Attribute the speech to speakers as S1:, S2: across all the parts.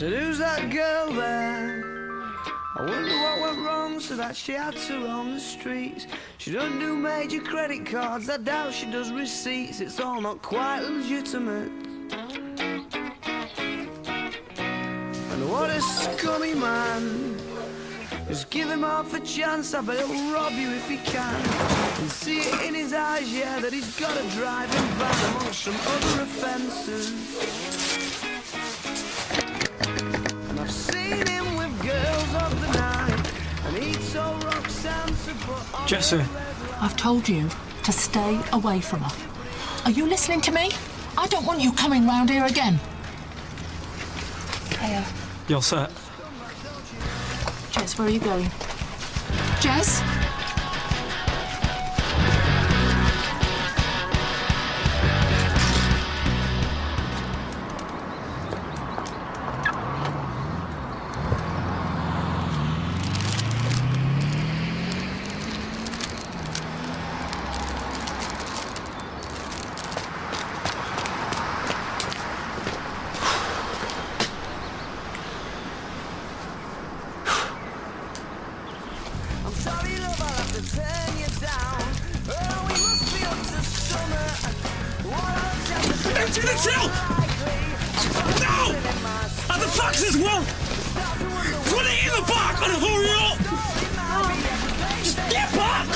S1: said, who's that girl there? I wonder what went wrong so that she had to roam the streets. She doesn't do major credit cards, I doubt she does receipts. It's all not quite legitimate. And what a scummy man. Just give him half a chance, I bet he'll rob you if he can. And see it in his eyes, yeah, that he's got a driving ban amongst some other offences. And I've seen him with girls of the night, and he told Roxanne to put on...
S2: Jesse.
S3: I've told you to stay away from her. Are you listening to me? I don't want you coming round here again. Hiya.
S2: You're set.
S3: Jess, where are you going? Jess?
S2: Empty the till! No! And the fax as well! Put it in the back and hurry up! Just get back!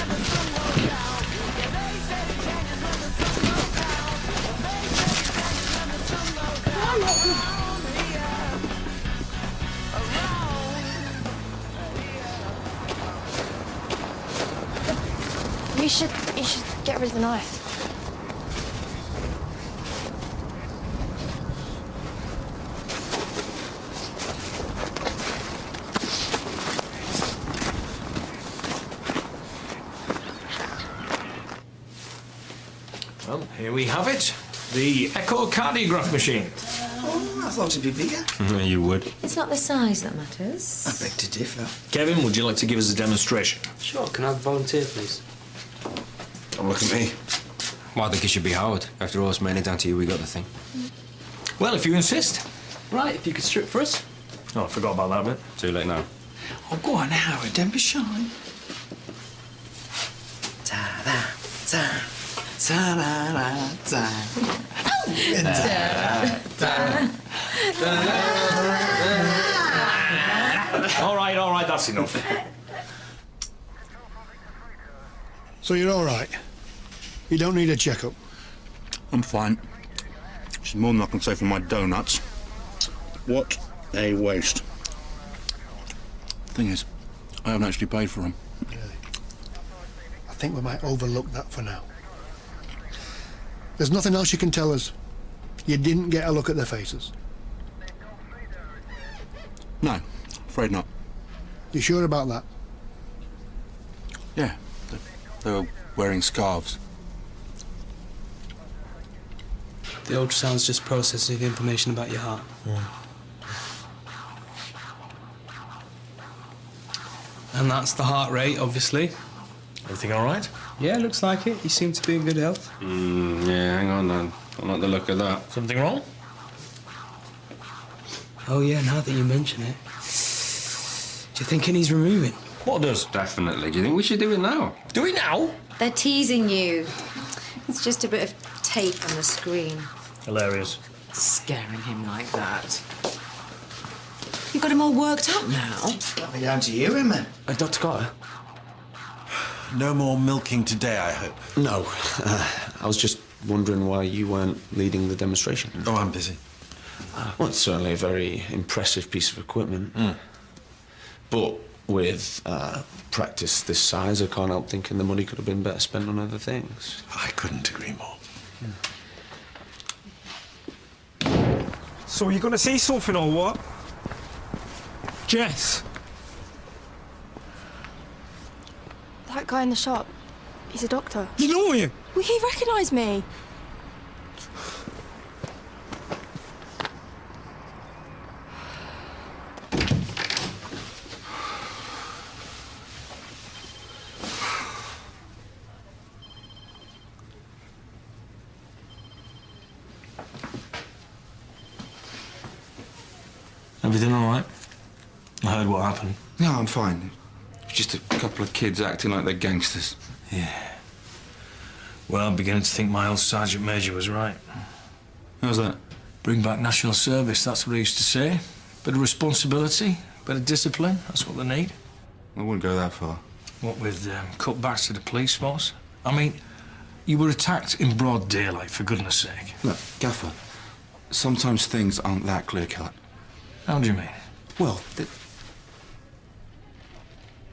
S4: You should get rid of the knife.
S5: Well, here we have it. The echocardiograph machine.
S6: Oh, I thought it'd be bigger.
S5: Yeah, you would.
S7: It's not the size that matters.
S6: I beg to differ.
S5: Kevin, would you like to give us a demonstration?
S8: Sure, can I volunteer, please?
S6: Don't look at me.
S8: Well, I think it should be Howard. After all, it's mainly down to you we got the thing.
S5: Well, if you insist.
S8: Right, if you could strip for us.
S5: Oh, I forgot about that bit.
S8: Too late now.
S6: Oh, go on, Howard, don't be shy. Ta-da, ta, ta-da-da, ta.
S5: All right, that's enough.
S9: So you're all right? You don't need a checkup?
S10: I'm fine. It's more than I can say for my donuts. What a waste. Thing is, I haven't actually paid for them.
S9: Really? I think we might overlook that for now. There's nothing else you can tell us. You didn't get a look at their faces.
S10: No, afraid not.
S9: You sure about that?
S10: Yeah, they were wearing scarves.
S8: The ultrasound's just processing information about your heart.
S9: Yeah.
S8: And that's the heart rate, obviously.
S5: Everything all right?
S8: Yeah, looks like it. You seem to be in good health.
S11: Yeah, hang on then. I like the look of that.
S5: Something wrong?
S8: Oh, yeah, now that you mention it. Do you think it needs removing?
S5: What does?
S11: Definitely. Do you think we should do it now?
S5: Do it now?
S7: They're teasing you. It's just a bit of tape on the screen.
S5: Hilarious.
S3: Scaring him like that. You've got him all worked up now.
S6: That'll be down to you, Emma.
S8: Dr. Cotter?
S12: No more milking today, I hope.
S13: No. I was just wondering why you weren't leading the demonstration.
S12: Oh, I'm busy.
S13: Well, it's certainly a very impressive piece of equipment. But with practice this size, I can't help thinking the money could have been better spent on other things.
S12: I couldn't agree more.
S2: So are you going to say something or what? Jess?
S4: That guy in the shop, he's a doctor.
S2: You know him?
S4: Well, he recognised me.
S2: Everything all right? I heard what happened.
S10: No, I'm fine. It's just a couple of kids acting like they're gangsters.
S2: Yeah. Well, I'm beginning to think my old Sergeant Major was right.
S10: How's that?
S2: Bring back national service, that's what he used to say. Bit of responsibility, bit of discipline, that's what they need.
S10: I wouldn't go that far.
S2: What with cutbacks to the police force? I mean, you were attacked in broad daylight, for goodness sake.
S10: Look, Gaffer, sometimes things aren't that clear-cut.
S2: How do you mean?
S10: Well,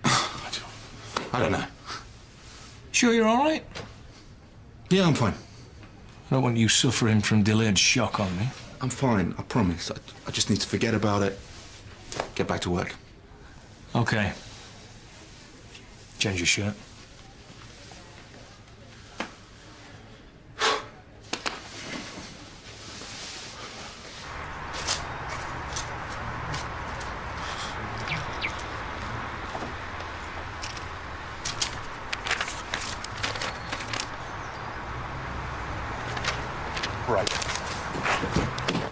S10: I don't know.
S2: Sure you're all right?
S10: Yeah, I'm fine.
S2: I don't want you suffering from delayed shock on me.
S10: I'm fine, I promise. I just need to forget about it, get back to work.
S2: Okay. Change your shirt.
S8: Right.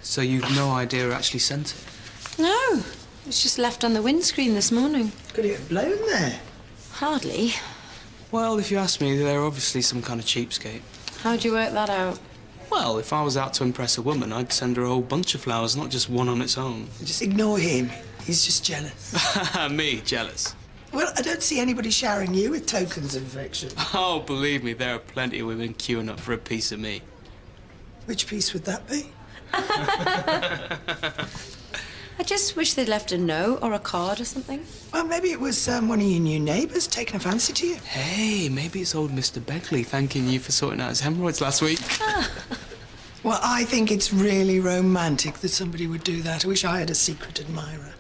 S8: So you've no idea who actually sent it?
S7: No, it was just left on the windscreen this morning.
S6: Could it have blown there?
S7: Hardly.
S8: Well, if you ask me, they're obviously some kind of cheapskate.
S7: How'd you work that out?
S8: Well, if I was out to impress a woman, I'd send her a whole bunch of flowers, not just one on its own.
S6: Just ignore him. He's just jealous.
S8: Me, jealous.
S6: Well, I don't see anybody showering you with tokens of affection.
S8: Oh, believe me, there are plenty of women queuing up for a piece of me.
S6: Which piece would that be?
S7: I just wish they'd left a note or a card or something.
S6: Well, maybe it was one of your new neighbours taking a fancy to you.
S8: Hey, maybe it's old Mr. Begley thanking you for sorting out his hemorrhoids last week.
S6: Well, I think it's really romantic that somebody would do that. I wish I had a secret admirer.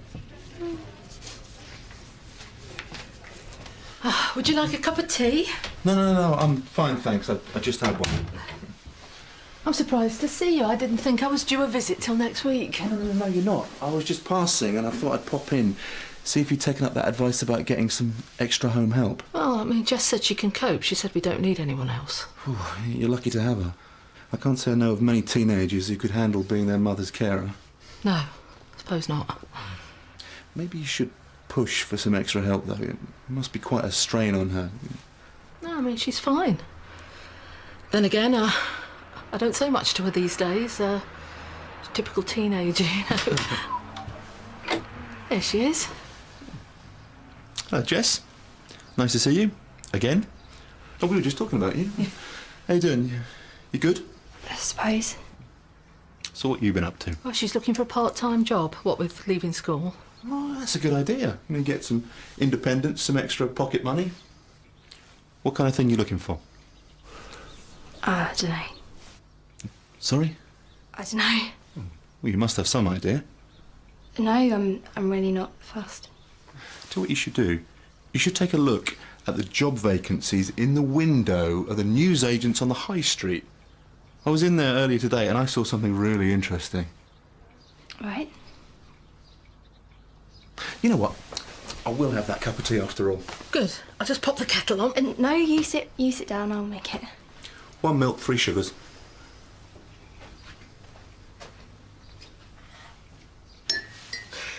S3: Would you like a cup of tea?
S10: No, I'm fine, thanks. I just had one.
S3: I'm surprised to see you. I didn't think I was due a visit till next week.
S10: No, you're not. I was just passing and I thought I'd pop in, see if you'd taken up that advice about getting some extra home help.
S3: Well, I mean, Jess said she can cope. She said we don't need anyone else.
S10: Whew, you're lucky to have her. I can't say I know of many teenagers who could handle being their mother's carer.
S3: No, I suppose not.
S10: Maybe you should push for some extra help, though. It must be quite a strain on her.
S3: No, I mean, she's fine. Then again, I don't say much to her these days. Typical teenager, you know. There she is.
S10: Hello, Jess. Nice to see you. Again. Oh, we were just talking about you.
S3: Yeah.
S10: How you doing? You good?
S4: I suppose.
S10: So what you been up to?
S3: Well, she's looking for a part-time job, what with leaving school.
S10: Oh, that's a good idea. I mean, get some independence, some extra pocket money. What kind of thing you looking for?
S4: I don't know.
S10: Sorry?
S4: I don't know.
S10: Well, you must have some idea.
S4: No, I'm really not fussed.
S10: Tell you what you should do. You should take a look at the job vacancies in the window of the newsagents on the high street. I was in there earlier today and I saw something really interesting.
S4: Right.
S10: You know what? I will have that cup of tea after all.
S3: Good. I'll just pop the kettle on.
S4: And no, you sit down. I'll make it.
S10: 1 milk, 3 sugars.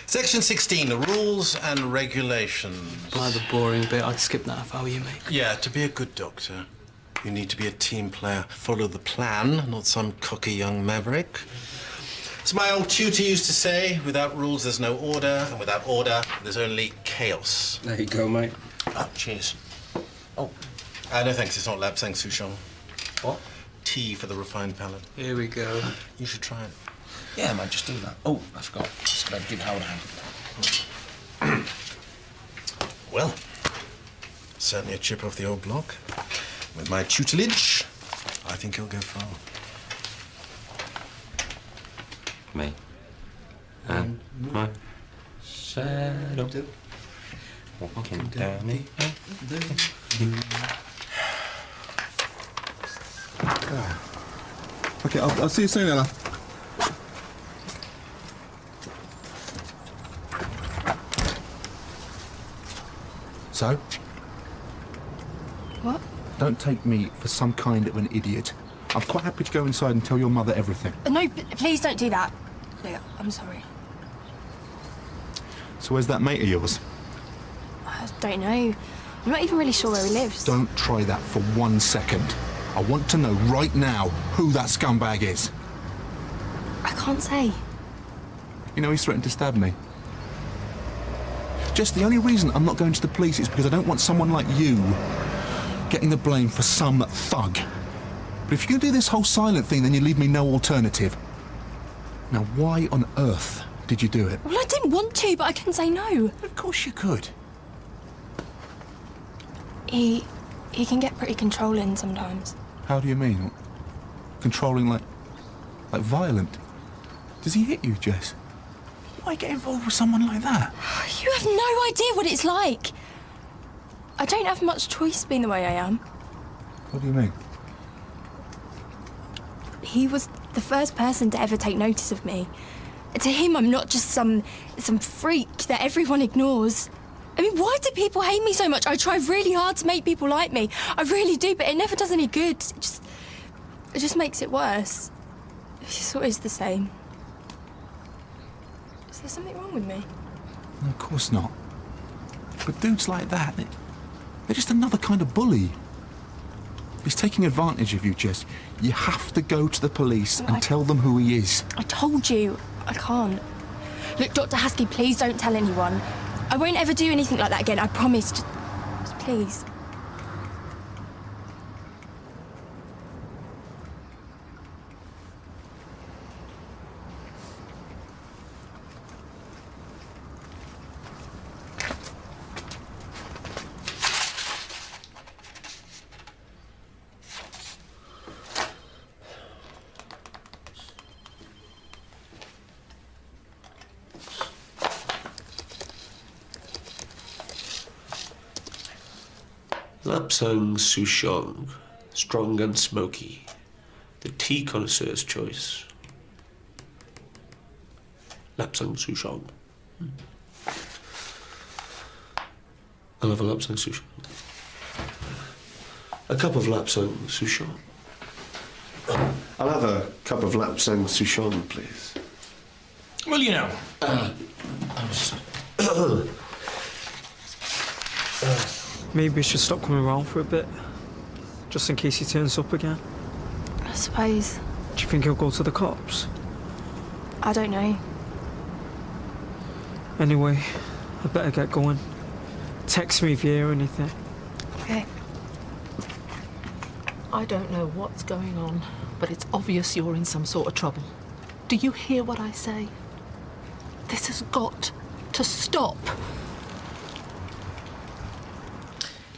S12: Section 16, the rules and regulations.
S8: By the boring bit, I'd skip that if I were you, mate.
S12: Yeah, to be a good doctor, you need to be a team player. Follow the plan, not some cocky young maverick. As my old tutor used to say, without rules there's no order, and without order there's only chaos.
S11: There you go, mate.
S12: Oh, cheers. Oh. No thanks, it's not lab, thanks, Souchon.
S13: What?
S12: Tea for the refined palate.
S8: Here we go.
S12: You should try it.
S13: Yeah, I might just do that. Oh, I forgot. Just gotta give Howard a hand.
S12: Well, certainly a chip off the old block. With my tutelage, I think he'll go far.
S11: Me. And my shadow. Walking down the
S10: Okay, I'll see you soon, Ella. So?
S4: What?
S10: Don't take me for some kind of an idiot. I'm quite happy to go inside and tell your mother everything.
S4: No, please don't do that. No, I'm sorry.
S10: So where's that mate of yours?
S4: I don't know. I'm not even really sure where he lives.
S10: Don't try that for 1 second. I want to know right now who that scumbag is.
S4: I can't say.
S10: You know, he's threatened to stab me. Just the only reason I'm not going to the police is because I don't want someone like you getting the blame for some thug. But if you can do this whole silent thing, then you leave me no alternative. Now, why on earth did you do it?
S4: Well, I didn't want to, but I couldn't say no.
S10: Of course you could.
S4: He can get pretty controlling sometimes.
S10: How do you mean? Controlling like violent? Does he hit you, Jess? Why get involved with someone like that?
S4: You have no idea what it's like. I don't have much choice being the way I am.
S10: What do you mean?
S4: He was the first person to ever take notice of me. To him, I'm not just some freak that everyone ignores. I mean, why do people hate me so much? I try really hard to make people like me. I really do, but it never does any good. It just makes it worse. It's always the same. Is there something wrong with me?
S10: No, of course not. But dudes like that, they're just another kind of bully. He's taking advantage of you, Jess. You have to go to the police and tell them who he is.
S4: I told you, I can't. Look, Dr. Haskey, please don't tell anyone. I won't ever do anything like that again, I promise. Just please.
S13: Lapsang Souchong, strong and smoky. The tea connoisseur's choice. Lapsang Souchong. I'll have a Lapsang Souchong. A cup of Lapsang Souchong. I'll have a cup of Lapsang Souchong, please.
S5: Well, you know.
S2: Maybe we should stop coming around for a bit, just in case he turns up again.
S4: I suppose.
S2: Do you think he'll go to the cops?
S4: I don't know.
S2: Anyway, I better get going. Text me if you hear anything.
S4: Okay.
S3: I don't know what's going on, but it's obvious you're in some sort of trouble. Do you hear what I say? This has got to stop.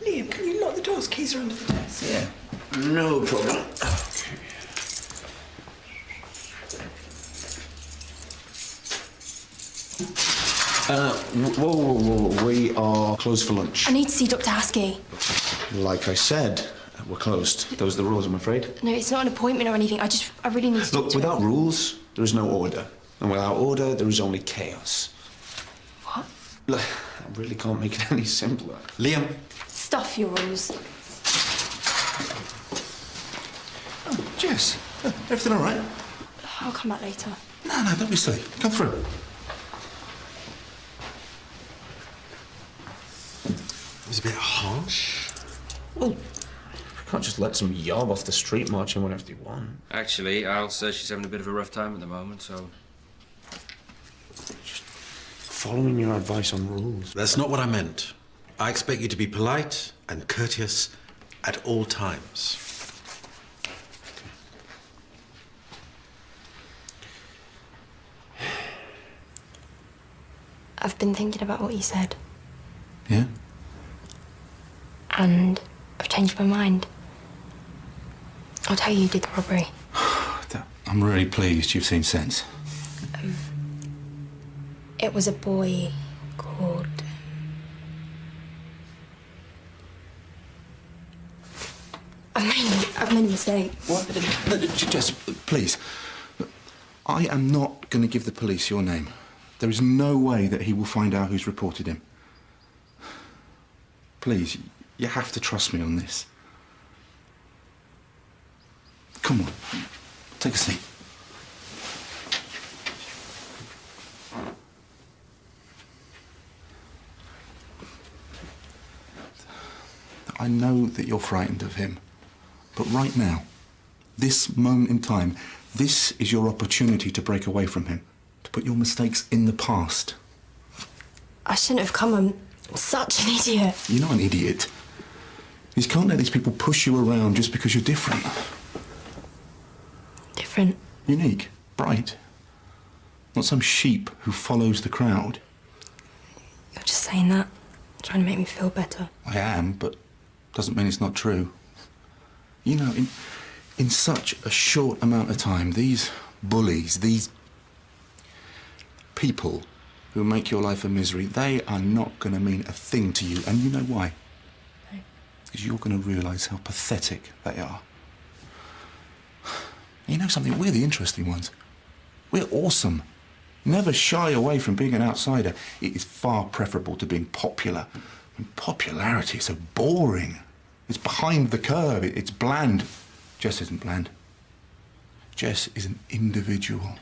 S6: Liam, can you lock the doors? Keys are under the desk.
S13: Yeah, no problem. Whoa. We are closed for lunch.
S4: I need to see Dr. Haskey.
S13: Like I said, we're closed. Those are the rules, I'm afraid.
S4: No, it's not an appointment or anything. I really need to...
S13: Look, without rules, there is no order. And without order, there is only chaos.
S4: What?
S13: Look, I really can't make it any simpler.
S12: Liam.
S4: Stuff your rules.
S10: Oh, Jess, everything all right?
S4: I'll come back later.
S10: No, don't be silly. Come through.
S12: It was a bit harsh.
S13: Well, we can't just let some yob off the street march in whenever they want.
S11: Actually, Al says she's having a bit of a rough time at the moment, so...
S13: Just following your advice on rules.
S12: That's not what I meant. I expect you to be polite and courteous at all times.
S4: I've been thinking about what you said.
S10: Yeah?
S4: And I've changed my mind. I'll tell you who did the robbery.
S10: I'm really pleased you've seen sense.
S4: It was a boy called... I've made a mistake.
S10: What? Jess, please. I am not going to give the police your name. There is no way that he will find out who's reported him. Please, you have to trust me on this. Come on, take a seat. Look, I know that you're frightened of him. But right now, this moment in time, this is your opportunity to break away from him, to put your mistakes in the past.
S4: I shouldn't have come. I'm such an idiot.
S10: You're not an idiot. You just can't let these people push you around just because you're different.
S4: Different?
S10: Unique, bright. Not some sheep who follows the crowd.
S4: You're just saying that, trying to make me feel better.
S10: I am, but doesn't mean it's not true. You know, in such a short amount of time, these bullies, these people who make your life a misery, they are not going to mean a thing to you. And you know why? Because you're going to realise how pathetic they are. You know something? We're the interesting ones. We're awesome. Never shy away from being an outsider. It is far preferable to being popular. And popularity is so boring. It's behind the curve. It's bland. Jess isn't bland. Jess is an individual.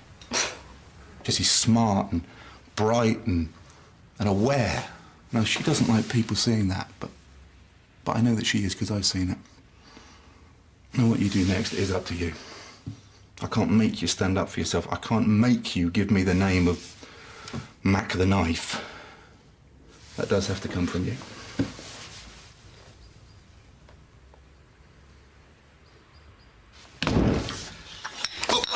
S10: Jess is smart and bright and aware. Now, she doesn't like people seeing that, but I know that she is because I've seen it. Now, what you do next is up to you. I can't make you stand up for yourself. I can't make you give me the name of Mac the Knife. That does have to come from you.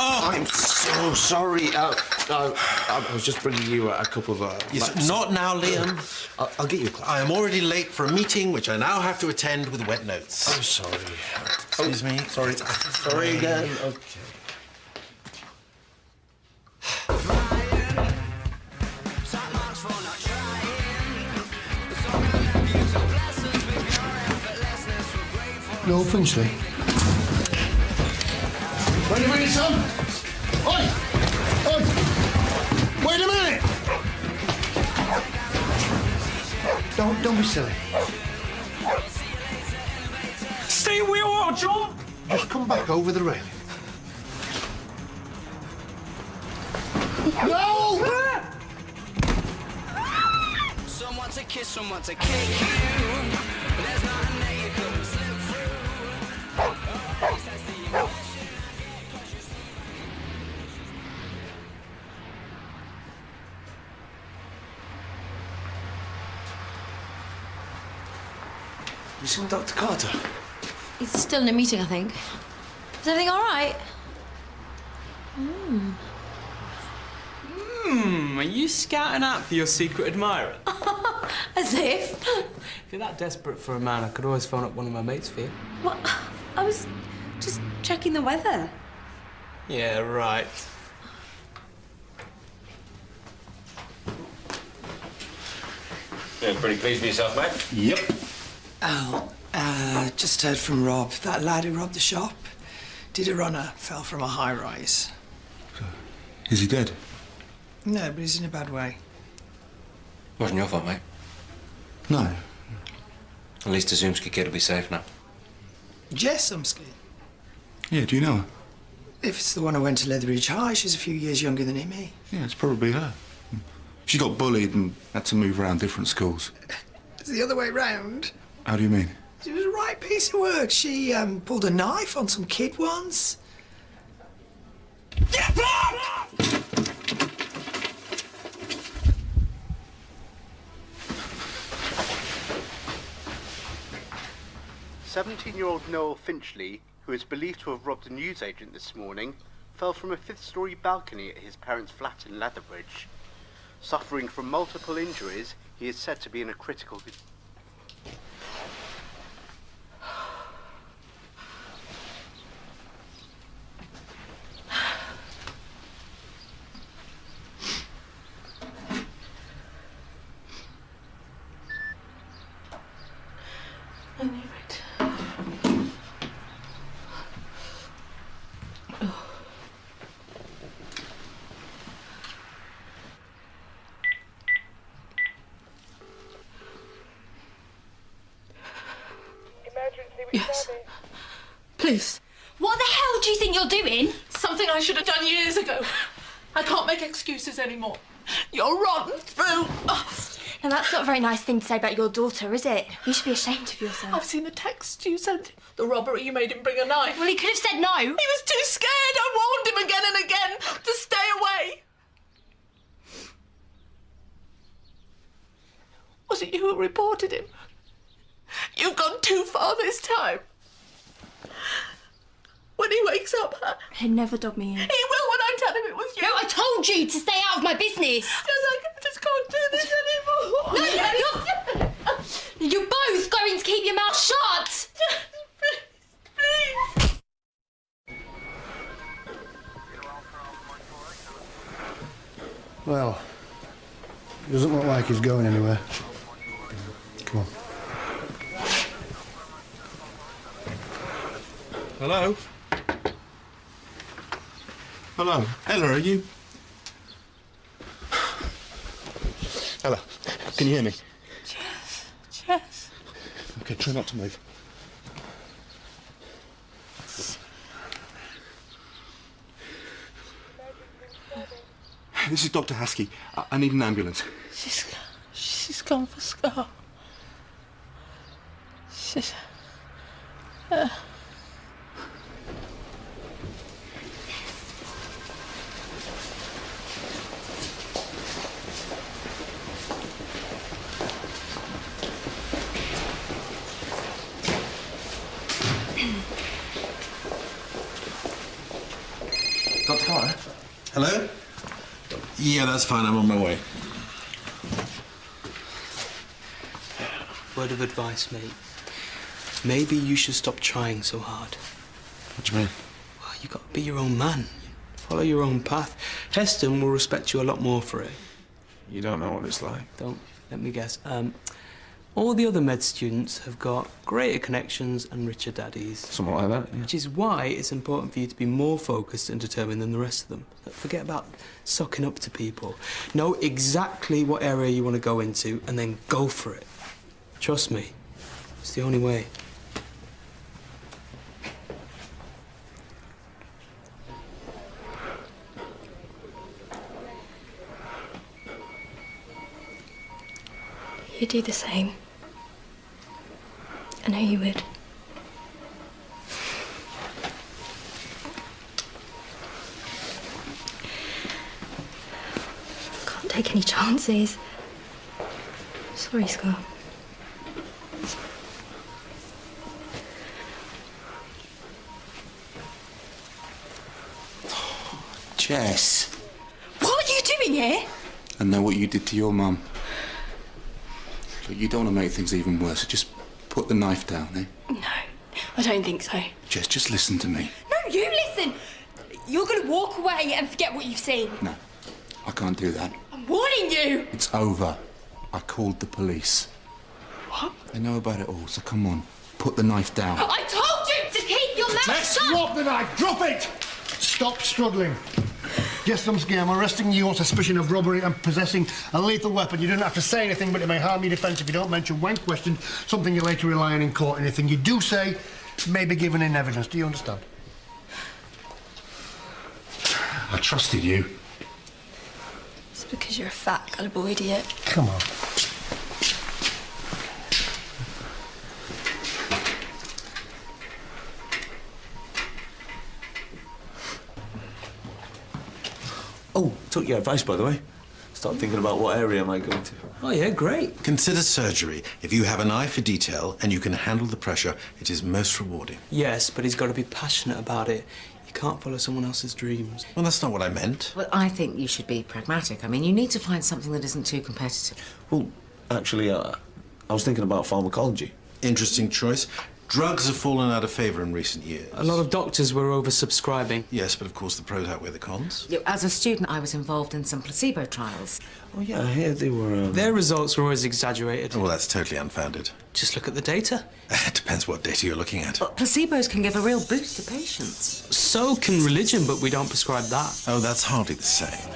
S13: Oh, I'm so sorry. I was just bringing you a couple of...
S12: Yes, not now, Liam.
S13: I'll get you a glass.
S12: I am already late for a meeting, which I now have to attend with wet notes.
S13: I'm sorry.
S12: Excuse me.
S13: Sorry. Sorry again. Okay.
S9: No, Finchley. Wait a minute, son! Oi! Oi! Wait a minute! Don't be silly.
S2: Stay where you are, John!
S9: Just come back over the railing. No!
S1: Someone to kiss, someone to kick you. There's nothing that you couldn't slip through.
S13: You seen Dr. Carter?
S7: He's still in a meeting, I think. Is everything all right?
S8: Are you scouting out for your secret admirer?
S7: As if.
S8: If you're that desperate for a man, I could always phone up one of my mates for you.
S7: What? I was just checking the weather.
S8: Yeah, right.
S11: Yeah, pretty pleased with yourself, mate?
S6: Yep. Al, just heard from Rob. That lad who robbed the shop. Did a runner, fell from a high-rise.
S10: Is he dead?
S6: No, but he's in a bad way.
S11: Wasn't your fault, mate.
S10: No.
S11: At least the Zoomski kid will be safe now.
S6: Jess, I'm scared.
S10: Yeah, do you know her?
S6: If it's the one who went to Leatheridge High, she's a few years younger than me.
S10: Yeah, it's probably her. She got bullied and had to move around different schools.
S6: It's the other way round.
S10: How do you mean?
S6: It was a right piece of work. She pulled a knife on some kid once.
S2: Get back!
S14: 17-year-old Noel Finchley, who is believed to have robbed a newsagent this morning, fell from a fifth-storey balcony at his parents' flat in Leatherbridge. Suffering from multiple injuries, he is said to be in a critical...
S3: I knew it. Yes. Please.
S4: What the hell do you think you're doing?
S3: Something I should have done years ago. I can't make excuses anymore. You're rotten through.
S4: Now, that's not a very nice thing to say about your daughter, is it? You should be ashamed of yourself.
S3: I've seen the text you sent him. The robbery, you made him bring a knife.
S4: Well, he could have said no.
S3: He was too scared. I warned him again and again to stay away. Was it you who reported him? You've gone too far this time. When he wakes up,
S4: He'd never dob me in.
S3: he will when I tell him it was you.
S4: No, I told you to stay out of my business.
S3: I just can't do this anymore.
S4: No, you're both going to keep your mouth shut.
S3: Please.
S9: Well, it doesn't look like he's going anywhere. Come on.
S10: Hello? Hello? Ella, are you... Ella, can you hear me?
S3: Jess.
S10: OK, try not to move. This is Dr. Haskey. I need an ambulance.
S3: She's gone for Scar. She's...
S12: Dr. Carter? Hello? Yeah, that's fine. I'm on my way.
S8: Word of advice, mate. Maybe you should stop trying so hard.
S13: What do you mean?
S8: Well, you got to be your own man. Follow your own path. Heston will respect you a lot more for it.
S13: You don't know what it's like.
S8: Don't. Let me guess. All the other med students have got greater connections and richer daddies.
S13: Something like that, yeah.
S8: Which is why it's important for you to be more focused and determined than the rest of them. Forget about sucking up to people. Know exactly what area you want to go into and then go for it. Trust me. It's the only way.
S4: You do the same. I know you would. Can't take any chances. Sorry, Scar.
S10: Jess.
S4: What are you doing here?
S10: I know what you did to your mum. Look, you don't want to make things even worse, so just put the knife down, eh?
S4: No, I don't think so.
S10: Jess, just listen to me.
S4: No, you listen. You're going to walk away and forget what you've seen.
S10: No, I can't do that.
S4: I'm warning you.
S10: It's over. I called the police.
S4: What?
S10: They know about it all, so come on. Put the knife down.
S4: I told you to keep your mouth
S9: Jess,
S4: shut.
S9: drop the knife! Drop it! Stop struggling. Jess Sumsky, I'm arresting you on suspicion of robbery and possessing a lethal weapon. You don't have to say anything, but it may harm your defence if you don't mention when questioned, something you later rely on in court. Anything you do say may be given in evidence. Do you understand?
S10: I trusted you.
S4: It's because you're a fat, gullible idiot.
S9: Come on.
S13: Oh, took your advice, by the way. Start thinking about what area am I going to.
S8: Oh, yeah, great.
S12: Consider surgery. If you have an eye for detail and you can handle the pressure, it is most rewarding.
S8: Yes, but he's got to be passionate about it. You can't follow someone else's dreams.
S12: Well, that's not what I meant.
S7: Well, I think you should be pragmatic. I mean, you need to find something that isn't too competitive.
S13: Well, actually, I was thinking about pharmacology.
S12: Interesting choice. Drugs have fallen out of favour in recent years.
S8: A lot of doctors were oversubscribing.
S12: Yes, but of course the pros outweigh the cons.
S7: As a student, I was involved in some placebo trials.
S13: Oh, yeah, I hear they were...
S8: Their results were always exaggerated.
S12: Well, that's totally unfounded.
S8: Just look at the data.
S12: It depends what data you're looking at.
S7: But placebos can give a real boost to patients.
S8: So can religion, but we don't prescribe that.
S12: Oh, that's hardly the same.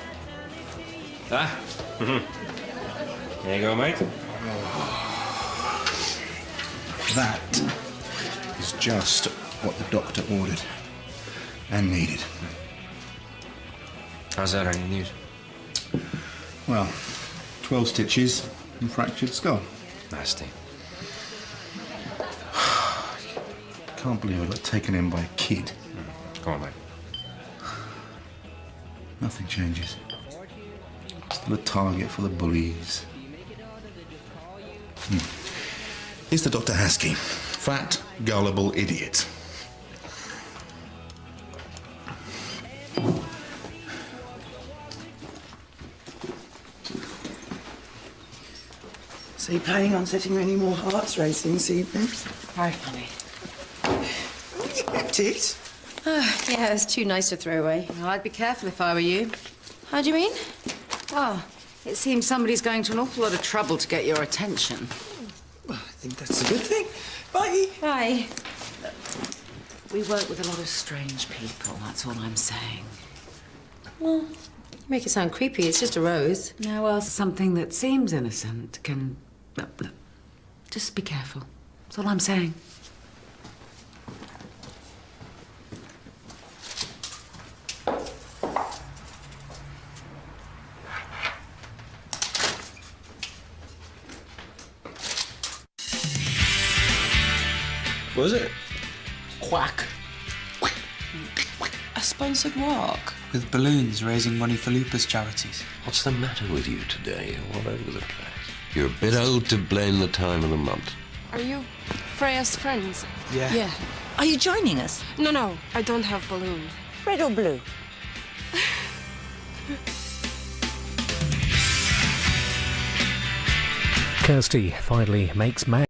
S11: Ah. There you go, mate.
S10: That is just what the doctor ordered and needed.
S11: How's that any news?
S10: Well, 12 stitches, and fractured skull.
S11: Nasty.
S10: Can't believe I got taken in by a kid.
S11: Go on, mate.
S10: Nothing changes. Still a target for the bullies. Here's the Dr. Haskey. Fat, gullible idiot.
S6: So you planning on setting any more hearts racing this evening?
S7: Hi, honey.
S6: You kept it?
S7: Yeah, it's too nice to throw away.
S15: Well, I'd be careful if I were you.
S7: How do you mean?
S15: Well, it seems somebody's going to an awful lot of trouble to get your attention.
S6: Well, I think that's a good thing. Bye.
S7: Bye.
S15: We work with a lot of strange people, that's all I'm saying.
S7: Well, you make it sound creepy. It's just a rose.
S15: No, well, something that seems innocent can... Look, just be careful. That's all I'm saying.
S13: What was it?
S8: Quack.
S16: A sponsored walk?
S8: With balloons raising money for lupus charities.
S17: What's the matter with you today? You're all over the place. You're a bit old to blame the time of the month.
S18: Are you Freya's friends?
S8: Yeah.
S18: Yeah.
S16: Are you joining us?
S18: No, I don't have balloon.
S16: Red or blue?
S19: Kirsty finally makes